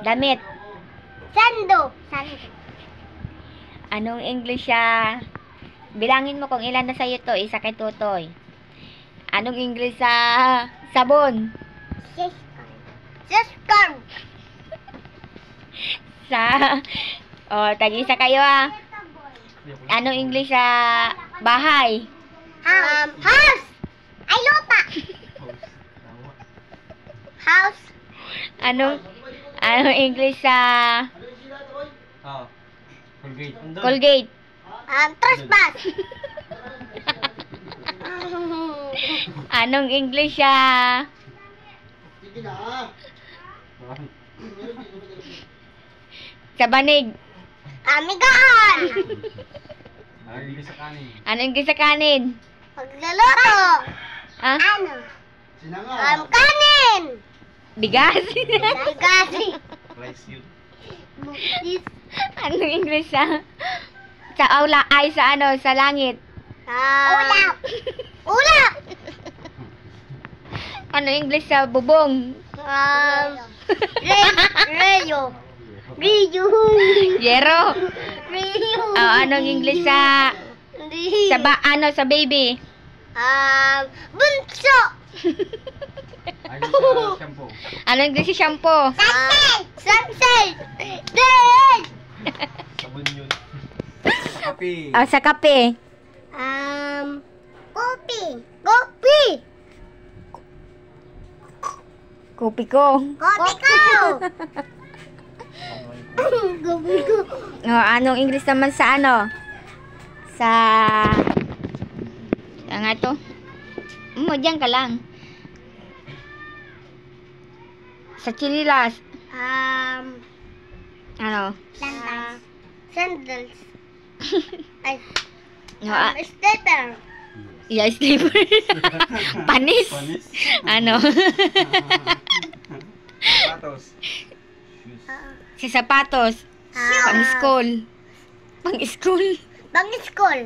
Damit. Sando. Anong English siya? Bilangin mo kung ilan na sa'yo to. Isa kay Tutoy. Anong English sa sabon? Siskar. Sa... tag-isa kayo ah. Anong English sa bahay? House. Ay, lupa. House. Anong English sa Colgate? Trespass. Anong English sa banig? Amigaan. Anong English sa kanin? Pagluluto. Ah? Ano? Kanin. Bigas? Gasi. Anong English sa aula ay sa ano, sa langit? Ulap. Ulap. Anong English sa bubong? Rayo. Rayo. Yero. Rayo. Anong English sa sa baby? Bunso. Anong English sa shampoo? Sunset. Day. Sabon yun. Kape. Sa kape? Kopi. Kopi. Kopi ko. Kopi ko. Kopi ko. Anong English naman sa ano? Sa... nga to? Diyan ka lang. Sa chinilas. Ano? Sandals. Ay. Stepper. Yeah, slipper. Panis. Ano? Sapatos. Si sapatos. Pang-school. Pang-school. Pang-school.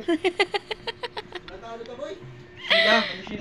Sila.